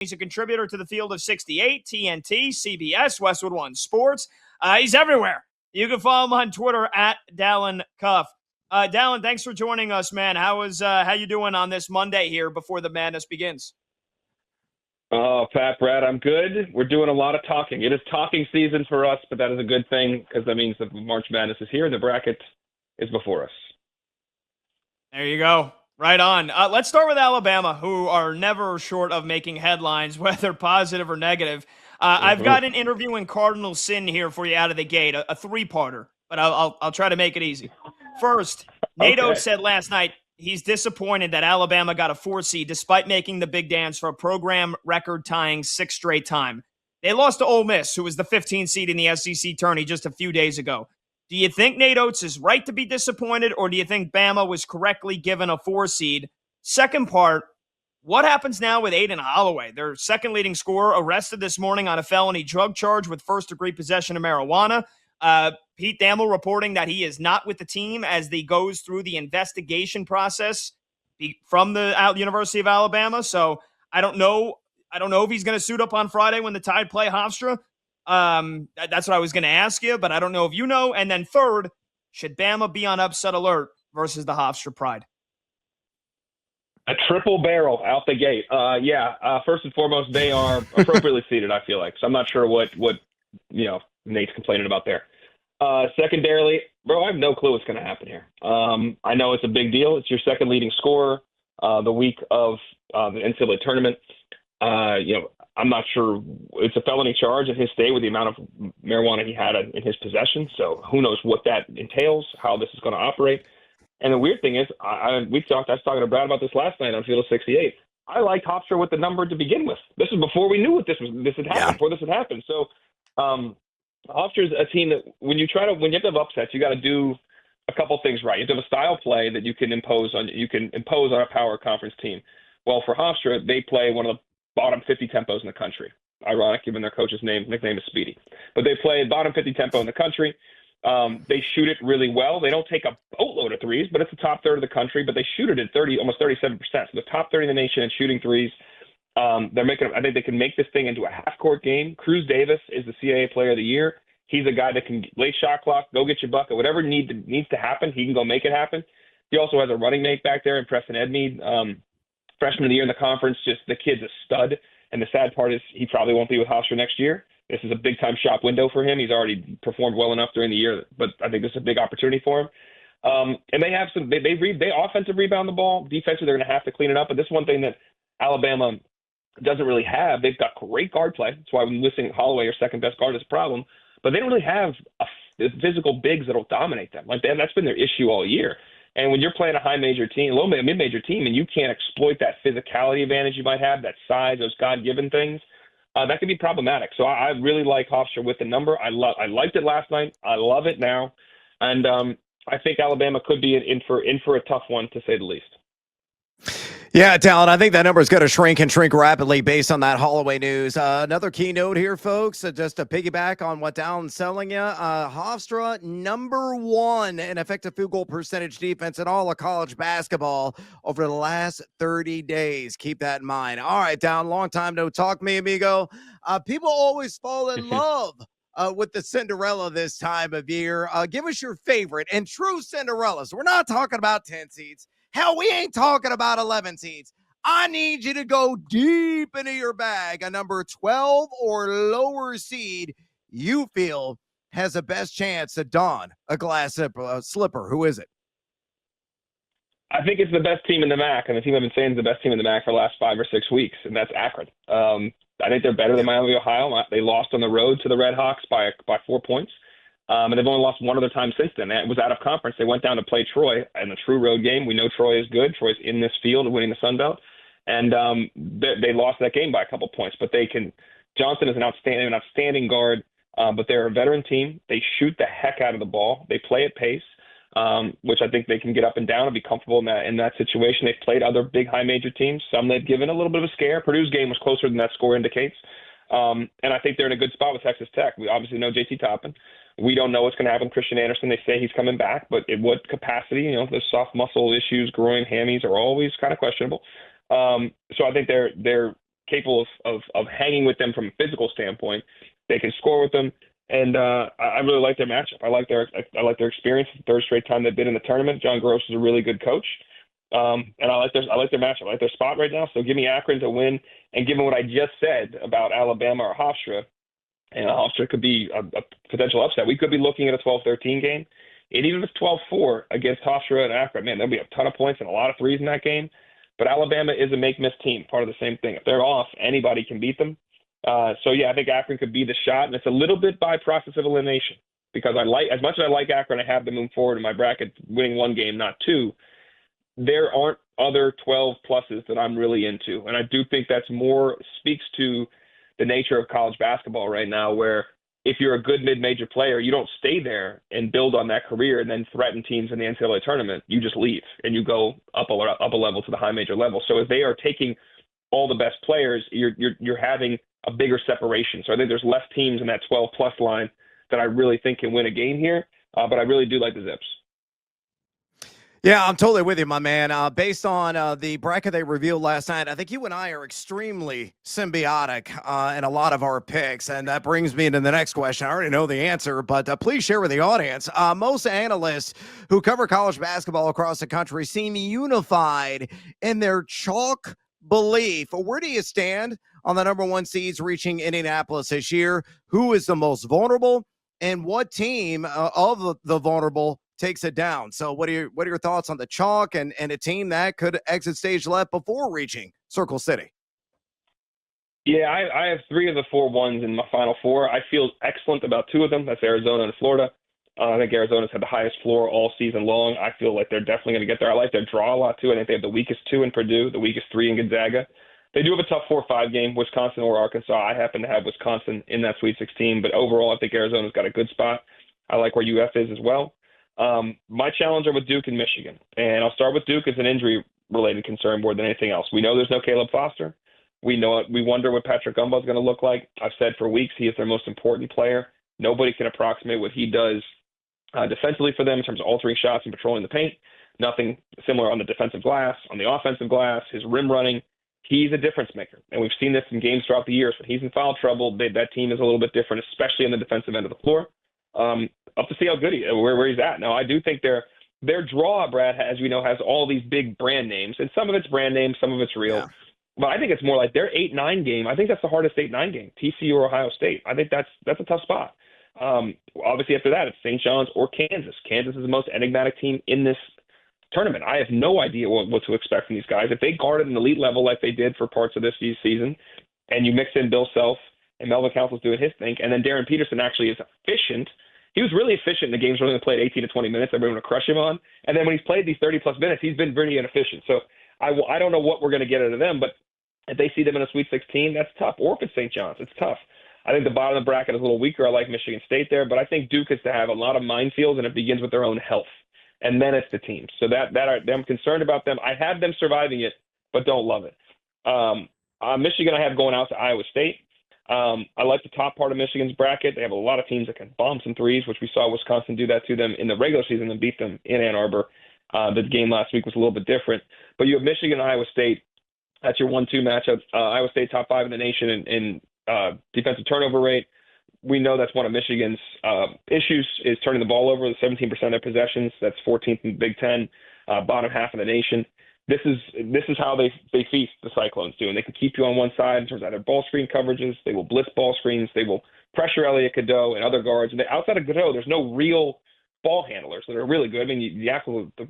He's a contributor to the Field of 68, TNT, CBS, Westwood One Sports. He's everywhere. You can follow him on Twitter at Dalen Cuff. Dalen, thanks for joining us, man. How you doing on this Monday here before the madness begins? Oh, Pat, Brad, I'm good. We're doing a lot of talking. It is talking season for us, but that is a good thing because that means that March Madness is here and the bracket is before us. There you go. Right on. Let's start with Alabama, who are never short of making headlines, whether positive or negative. I've got an interview in Cardinal Sin here for you out of the gate, a three-parter, but I'll try to make it easy. First, Nate Oates said last night he's disappointed that Alabama got a 4 seed despite making the big dance for a program record-tying 6th straight time. They lost to Ole Miss, who was the 15th seed in the SEC tourney just a few days ago. Do you think Nate Oates is right to be disappointed, or do you think Bama was correctly given a 4 seed? Second part, what happens now with Aden Holloway, their second leading scorer, arrested this morning on a felony drug charge with first-degree possession of marijuana? Pete Thamel reporting that he is not with the team as they goes through the investigation process from the University of Alabama. So I don't know if he's going to suit up on Friday when the Tide play Hofstra. That's what I was going to ask you, but I don't know if you know. And then third, should Bama be on upset alert versus the Hofstra Pride? A triple barrel out the gate. First and foremost, they are appropriately seated, I feel like. So I'm not sure what Nate's complaining about there. Secondarily, bro, I have no clue what's going to happen here. I know it's a big deal. It's your second leading scorer the week of the NCAA tournament. I'm not sure. It's a felony charge in his state with the amount of marijuana he had in his possession. So who knows what that entails, how this is going to operate. And the weird thing is, I was talking to Brad about this last night on Field of 68. I liked Hofstra with the number to begin with. This is before we knew this had happened, before this had happened. So Hofstra's a team that when you have to have upsets, you got to do a couple things right. You have to have a style play that you can impose on a power conference team. Well, for Hofstra, they play one of the bottom 50 tempos in the country. Ironic, given their coach's nickname is Speedy. But they play bottom 50 tempo in the country. They shoot it really well. They don't take a boatload of threes, but it's the top third of the country. But they shoot it at almost 37%. So the top 30 in the nation in shooting threes. I think they can make this thing into a half-court game. Cruz Davis is the CAA Player of the Year. He's a guy that can late shot clock, go get your bucket, whatever needs to happen. He can go make it happen. He also has a running mate back there in Preston Edmead. Freshman of the year in the conference, just the kid's a stud. And the sad part is he probably won't be with Hofstra next year. This is a big-time shop window for him. He's already performed well enough during the year, but I think this is a big opportunity for him. And they have they offensive rebound the ball. Defensively, they're going to have to clean it up. But this is one thing that Alabama doesn't really have. They've got great guard play. That's why when listing Holloway or second-best guard is a problem. But they don't really have physical bigs that will dominate them. That's been their issue all year. And when you're playing a high-major team, a mid-major team, and you can't exploit that physicality advantage you might have, that size, those God-given things, that can be problematic. So I really like Hofstra with the number. I liked it last night. I love it now. And I think Alabama could be in for a tough one, to say the least. Yeah, Dalen, I think that number is going to shrink rapidly based on that Holloway news. Another keynote here, folks, just to piggyback on what Dalen's selling you. Hofstra, number 1 in effective field goal percentage defense in all of college basketball over the last 30 days. Keep that in mind. All right, Dalen, long time no talk, mi amigo. People always fall in love with the Cinderella this time of year. Give us your favorite and true Cinderellas. We're not talking about 10 seeds. Hell, we ain't talking about 11 seeds. I need you to go deep into your bag. A number 12 or lower seed you feel has the best chance to don a glass slipper. Who is it? I think it's the best team in the MAC, and the team I've been saying is the best team in the MAC for the last 5 or 6 weeks, and that's Akron. I think they're better than Miami, Ohio. They lost on the road to the Red Hawks by 4 points. And they've only lost one other time since then. That was out of conference. They went down to play Troy in a true road game. We know Troy is good. Troy's in this field winning the Sun Belt. And they lost that game by a couple points. But Johnson is an outstanding guard, but they're a veteran team. They shoot the heck out of the ball. They play at pace, which I think they can get up and down and be comfortable in that situation. They've played other big high major teams. Some they've given a little bit of a scare. Purdue's game was closer than that score indicates. And I think they're in a good spot with Texas Tech. We obviously know JT Toppin. We don't know what's going to happen with Christian Anderson. They say he's coming back, but in what capacity? The soft muscle issues, groin, hammies are always kind of questionable. So I think they're capable of hanging with them from a physical standpoint. They can score with them, and I really like their matchup. I like their experience. It's the third straight time they've been in the tournament. John Gross is a really good coach, and I like their matchup. I like their spot right now. So give me Akron to win, and given what I just said about Alabama or Hofstra, and Hofstra could be a potential upset. We could be looking at a 12-13 game. And even if it's 12-4 against Hofstra and Akron, man, there'll be a ton of points and a lot of threes in that game. But Alabama is a make-miss team, part of the same thing. If they're off, anybody can beat them. So, yeah, I think Akron could be the shot. And it's a little bit by process of elimination because as much as I like Akron, I have them move forward in my bracket, winning one game, not two. There aren't other 12 pluses that I'm really into. And I do think that's more speaks to the nature of college basketball right now, where if you're a good mid-major player, you don't stay there and build on that career and then threaten teams in the NCAA tournament. You just leave and you go up a level to the high major level. So if they are taking all the best players, you're having a bigger separation. So I think there's less teams in that 12-plus line that I really think can win a game here. But I really do like the Zips. Yeah, I'm totally with you, my man. Based on the bracket they revealed last night, I think you and I are extremely symbiotic in a lot of our picks. And that brings me to the next question. I already know the answer, but please share with the audience. Most analysts who cover college basketball across the country seem unified in their chalk belief. Where do you stand on the number one seeds reaching Indianapolis this year? Who is the most vulnerable? And what team of the vulnerable takes it down? So what are your thoughts on the chalk and a team that could exit stage left before reaching Circle City? Yeah, I have 3 of the 4 ones in my final 4. I feel excellent about 2 of them. That's Arizona and Florida. I think Arizona's had the highest floor all season long. I feel like they're definitely going to get there. I like their draw a lot, too. I think they have the weakest 2 in Purdue, the weakest 3 in Gonzaga. They do have a tough 4-5 game, Wisconsin or Arkansas. I happen to have Wisconsin in that Sweet 16, but overall I think Arizona's got a good spot. I like where UF is as well. My challenge are with Duke and Michigan, and I'll start with Duke as an injury-related concern more than anything else. We know there's no Caleb Foster. We wonder what Patrick Gumbel is going to look like. I've said for weeks he is their most important player. Nobody can approximate what he does defensively for them in terms of altering shots and patrolling the paint. Nothing similar on the defensive glass, on the offensive glass, his rim running. He's a difference maker, and we've seen this in games throughout the years. When he's in foul trouble, that team is a little bit different, especially on the defensive end of the floor. Up to see how good where he's at. Now, I do think their draw, Brad, as we know, has all these big brand names, and some of it's brand names, some of it's real. Yeah. But I think it's more like their 8-9 game. I think that's the hardest 8-9 game, TCU or Ohio State. I think that's a tough spot. Obviously, after that, it's St. John's or Kansas. Kansas is the most enigmatic team in this tournament. I have no idea what to expect from these guys. If they guard at an elite level like they did for parts of this season, and you mix in Bill Self and Melvin Council's doing his thing, and then Darren Peterson actually is efficient. He was really efficient in the games where he played 18 to 20 minutes. Everyone would crush him on. And then when he's played these 30-plus minutes, he's been very inefficient. So I don't know what we're going to get out of them, but if they see them in a Sweet 16, that's tough. Or if it's St. John's, it's tough. I think the bottom of the bracket is a little weaker. I like Michigan State there, but I think Duke is to have a lot of minefields, and it begins with their own health. And then it's the teams. So I'm concerned about them. I have them surviving it, but don't love it. Michigan I have going out to Iowa State. I like the top part of Michigan's bracket. They have a lot of teams that can bomb some threes, which we saw Wisconsin do that to them in the regular season and beat them in Ann Arbor. The game last week was a little bit different. But you have Michigan and Iowa State. That's your 1-2 matchup. Iowa State top 5 in the nation in defensive turnover rate. We know that's one of Michigan's issues is turning the ball over, 17% of their possessions. That's 14th in the Big Ten, bottom half of the nation. This is how they feast the Cyclones do, and they can keep you on one side in terms of either ball screen coverages. They will blitz ball screens. They will pressure Elliot Cadeau and other guards. And outside of Cadeau, there's no real ball handlers that are really good. I mean, Yaku is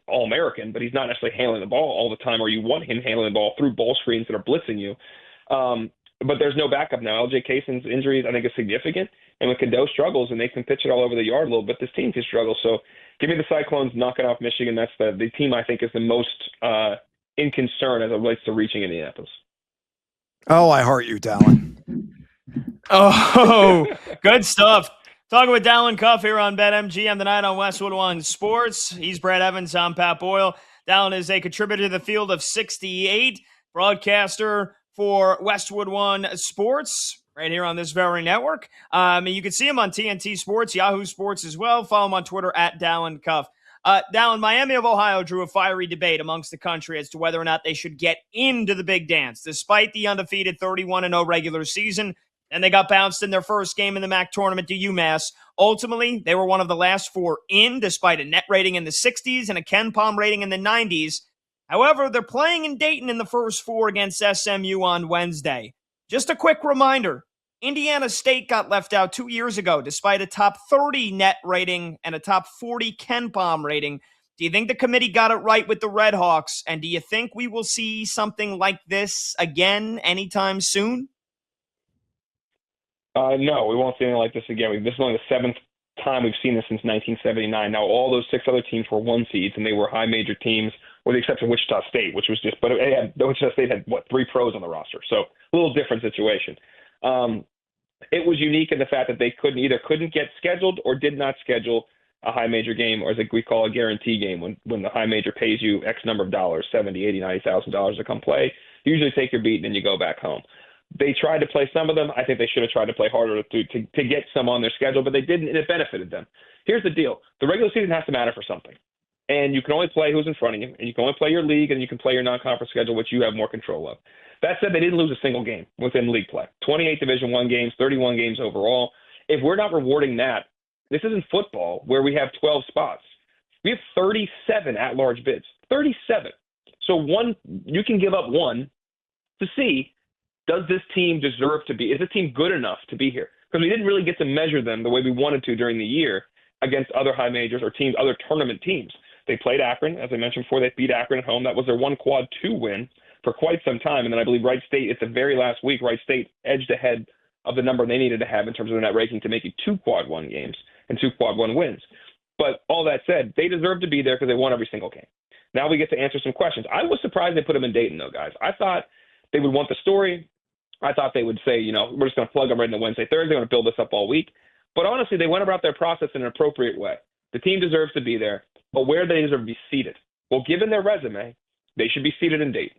All-American, but he's not necessarily handling the ball all the time, or you want him handling the ball through ball screens that are blitzing you. But there's no backup now. LJ Cason's injuries, I think, is significant. And when Cadeau struggles and they can pitch it all over the yard a little bit, this team can struggle. So give me the Cyclones knocking off Michigan. That's the team I think is the most in concern as it relates to reaching Indianapolis. Oh, I heart you, Dalen. Oh, good stuff. Talking with Dalen Cuff here on BetMGM tonight on Westwood One Sports. He's Brad Evans. I'm Pat Boyle. Dalen is a contributor to the Field of 68, broadcaster for Westwood One Sports right here on this very network. You can see him on TNT Sports, Yahoo Sports as well. Follow him on Twitter at Dalen Cuff. Dalen, Miami of Ohio drew a fiery debate amongst the country as to whether or not they should get into the big dance, despite the undefeated 31-0 regular season. And they got bounced in their first game in the MAC tournament to UMass. Ultimately, they were one of the last four in, despite a net rating in the 60s and a Ken Palm rating in the 90s. However, they're playing in Dayton in the first four against SMU on Wednesday. Just a quick reminder, Indiana State got left out 2 years ago, despite a top 30 net rating and a top 40 Ken Palm rating. Do you think the committee got it right with the Red Hawks? And do you think we will see something like this again anytime soon? No, we won't see anything like this again. This is only the seventh time we've seen this since 1979. Now, all those six other teams were one seeds, and they were high major teams, with the exception of Wichita State, which was just, but Wichita State had, 3 pros on the roster. So a little different situation. It was unique in the fact that they couldn't get scheduled or did not schedule a high major game, or as we call a guarantee game, when the high major pays you X number of dollars, $70,000, $80,000, $90,000 to come play. You usually take your beat and then you go back home. They tried to play some of them. I think they should have tried to play harder to get some on their schedule, but they didn't, and it benefited them. Here's the deal. The regular season has to matter for something. And you can only play who's in front of you, and you can only play your league, and you can play your non-conference schedule, which you have more control of. That said, they didn't lose a single game within league play. 28 Division I games, 31 games overall. If we're not rewarding that, this isn't football where we have 12 spots. We have 37 at-large bids. 37. So you can give up one to see, does this team deserve to be? Is this team good enough to be here? Because we didn't really get to measure them the way we wanted to during the year against other high majors or teams, other tournament teams. They played Akron, as I mentioned before. They beat Akron at home. That was their one quad 2 win for quite some time. And then I believe Wright State, it's the very last week, Wright State edged ahead of the number they needed to have in terms of their net ranking to make it 2 quad 1 games and 2 quad 1 wins. But all that said, they deserve to be there because they won every single game. Now we get to answer some questions. I was surprised they put them in Dayton, though, guys. I thought they would want the story. I thought they would say, we're just going to plug them right into Wednesday, Thursday. They're going to build this up all week. But honestly, they went about their process in an appropriate way. The team deserves to be there, but where they deserve to be seated. Well, given their resume, they should be seated in Dayton.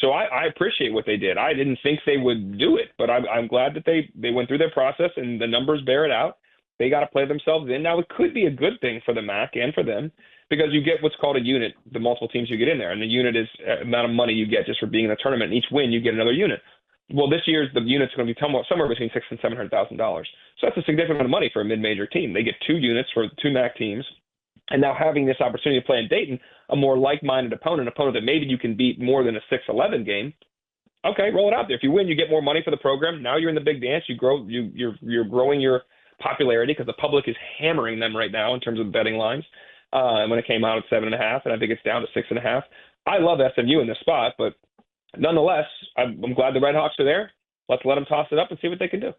So I appreciate what they did. I didn't think they would do it, but I'm glad that they went through their process and the numbers bear it out. They got to play themselves in. Now, it could be a good thing for the MAC and for them because you get what's called a unit, the multiple teams you get in there. And the unit is the amount of money you get just for being in the tournament. And each win, you get another unit. Well, this year's the unit's going to be somewhere between $600,000 and $700,000. So that's a significant amount of money for a mid-major team. They get 2 units for 2 MAC teams. And now having this opportunity to play in Dayton, a more like-minded opponent that maybe you can beat more than a 6-11 game, okay, roll it out there. If you win, you get more money for the program. Now you're in the big dance. You're growing your popularity because the public is hammering them right now in terms of betting lines. And when it came out at 7.5, and I think it's down to 6.5. I love SMU in this spot, but nonetheless, I'm glad the Red Hawks are there. Let's let them toss it up and see what they can do.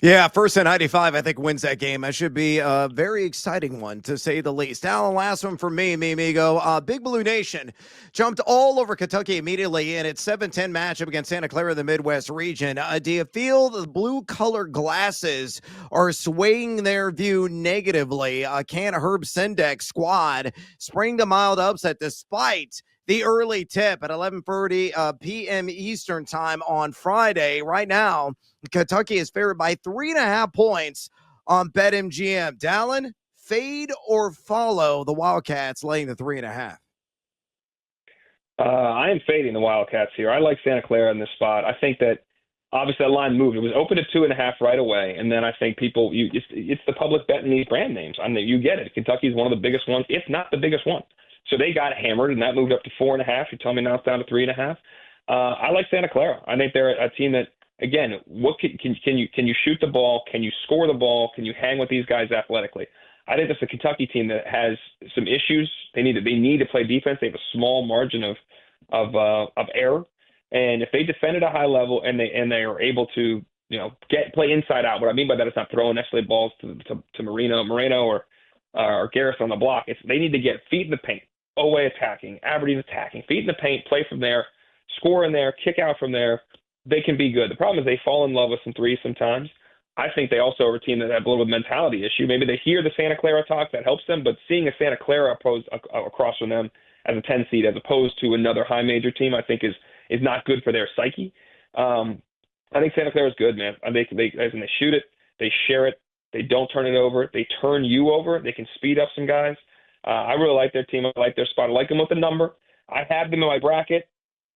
Yeah, first and 95, I think, wins that game. That should be a very exciting one, to say the least. Alan, last one for me, amigo. Big Blue Nation jumped all over Kentucky immediately in its 7-10 matchup against Santa Clara in the Midwest region. Do you feel the blue-colored glasses are swaying their view negatively? Can Herb Sendek's squad spring to mild upset despite the early tip at 11:30 p.m. Eastern time on Friday? Right now, Kentucky is favored by 3.5 points on BetMGM. Dalen, fade or follow the Wildcats laying the 3.5? I am fading the Wildcats here. I like Santa Clara in this spot. I think that obviously that line moved. It was open at 2.5 right away, and then I think it's the public betting these brand names. I mean, you get it. Kentucky is one of the biggest ones, if not the biggest one. So they got hammered, and that moved up to 4.5. You tell me now it's down to 3.5. I like Santa Clara. I think they're a team that, again, what can you shoot the ball? Can you score the ball? Can you hang with these guys athletically? I think that's a Kentucky team that has some issues. They need to play defense. They have a small margin of error, and if they defend at a high level and they are able to play inside out. What I mean by that is not throwing necessarily balls to Moreno or Garrison on the block. They need to get feet in the paint. Oway attacking, Aberdeen attacking, feet in the paint, play from there, score in there, kick out from there. They can be good. The problem is they fall in love with some threes sometimes. I think they also are a team that have a little mentality issue. Maybe they hear the Santa Clara talk, that helps them, but seeing a Santa Clara across from them as a 10 seed as opposed to another high major team, I think is not good for their psyche. I think Santa Clara is good, man. They shoot it, they share it, they don't turn it over, they turn you over, they can speed up some guys. I really like their team. I like their spot. I like them with the number. I have them in my bracket.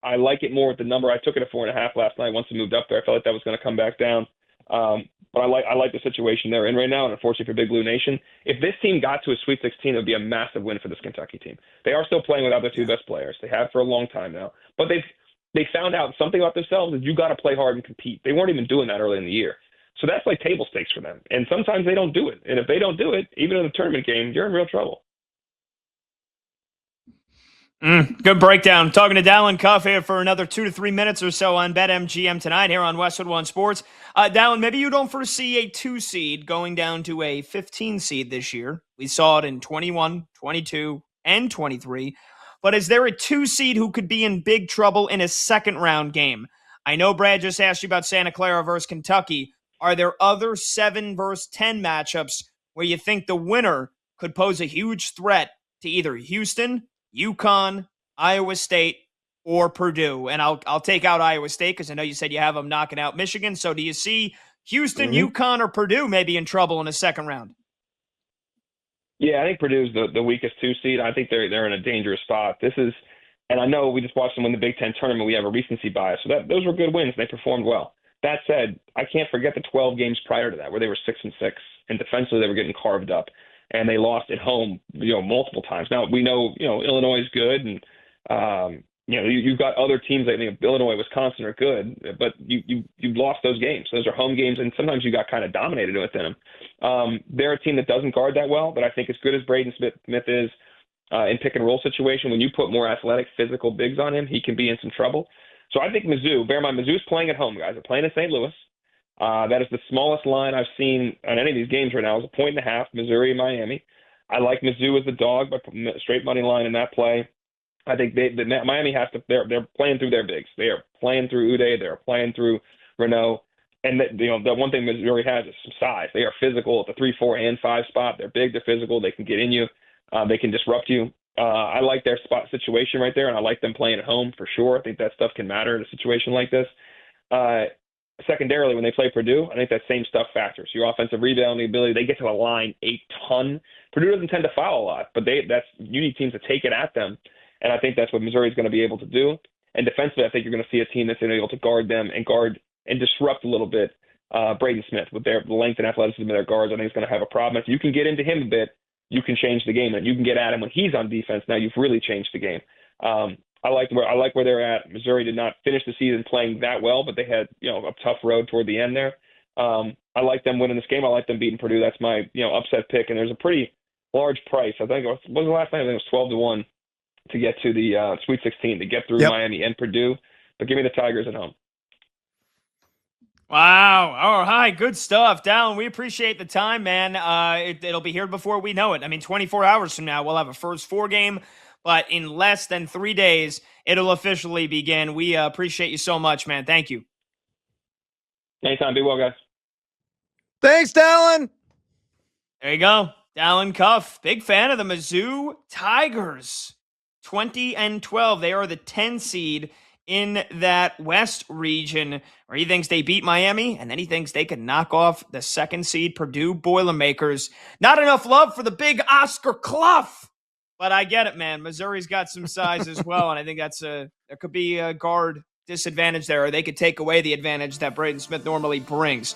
I like it more with the number. I took it at 4.5 last night. Once it moved up there, I felt like that was going to come back down. But I like the situation they're in right now, and unfortunately for Big Blue Nation, if this team got to a Sweet 16, it would be a massive win for this Kentucky team. They are still playing without their two best players. They have for a long time now. But they found out something about themselves that you got to play hard and compete. They weren't even doing that early in the year. So that's like table stakes for them. And sometimes they don't do it. And if they don't do it, even in a tournament game, you're in real trouble. Good breakdown. Talking to Dalen Cuff here for another 2 to 3 minutes or so on BetMGM tonight here on Westwood One Sports. Dalen, maybe you don't foresee a 2 seed going down to a 15 seed this year. We saw it in 21, 22, and 23. But is there a 2 seed who could be in big trouble in a second round game? I know Brad just asked you about Santa Clara versus Kentucky. Are there other 7 versus 10 matchups where you think the winner could pose a huge threat to either Houston, UConn, Iowa State, or Purdue? And I'll take out Iowa State because I know you said you have them knocking out Michigan. So do you see Houston, UConn, or Purdue maybe in trouble in a second round? Yeah, I think Purdue's the weakest 2 seed. I think they're in a dangerous spot. And I know we just watched them win the Big Ten tournament. We have a recency bias, so those were good wins. They performed well. That said, I can't forget the 12 games prior to that where they were 6-6, and defensively they were getting carved up. And they lost at home, multiple times. Now we know, Illinois is good, and you've got other teams. I think Illinois, Wisconsin are good, but you lost those games. Those are home games, and sometimes you got kind of dominated within them. They're a team that doesn't guard that well, but I think as good as Braden Smith is in pick and roll situation, when you put more athletic, physical bigs on him, he can be in some trouble. So I think Mizzou. Bear in mind, Mizzou's playing at home, guys. They're playing in St. Louis. That is the smallest line I've seen on any of these games right now. It's 1.5, Missouri and Miami. I like Mizzou as the dog, but straight money line in that play. I think Miami has to. They're playing through their bigs. They are playing through Uday. They're playing through Renault. And the one thing Missouri has is some size. They are physical at the 3, 4, and 5 spot. They're big. They're physical. They can get in you. They can disrupt you. I like their spot situation right there, and I like them playing at home for sure. I think that stuff can matter in a situation like this. Secondarily, when they play Purdue, I think that same stuff factors. Your offensive rebounding ability, they get to the line a ton. Purdue doesn't tend to foul a lot, but you need teams to take it at them, and I think that's what Missouri is going to be able to do. And defensively, I think you're going to see a team that's able to guard them and disrupt a little bit. Braden Smith, with the length and athleticism of their guards, I think is going to have a problem. If you can get into him a bit, you can change the game, and you can get at him when he's on defense. Now you've really changed the game. I like where they're at. Missouri did not finish the season playing that well, but they had a tough road toward the end there. I like them winning this game. I like them beating Purdue. That's my upset pick, and there's a pretty large price. I think what was the last night? I think it was 12-1 to get to the Sweet 16 to get through Miami and Purdue. But give me the Tigers at home. Wow. All right. Good stuff. Dalen, we appreciate the time, man. It'll be here before we know it. I mean, 24 hours from now, we'll have a first 4 game, but in less than 3 days, it'll officially begin. We appreciate you so much, man. Thank you. Anytime. Be well, guys. Thanks, Dalen. There you go. Dalen Cuff, big fan of the Mizzou Tigers. 20-12. They are the 10 seed in that West region, where he thinks they beat Miami, and then he thinks they can knock off the 2nd seed Purdue Boilermakers. Not enough love for the big Oscar Clough, but I get it, man. Missouri's got some size as well, and I think there could be a guard disadvantage there, or they could take away the advantage that Braden Smith normally brings.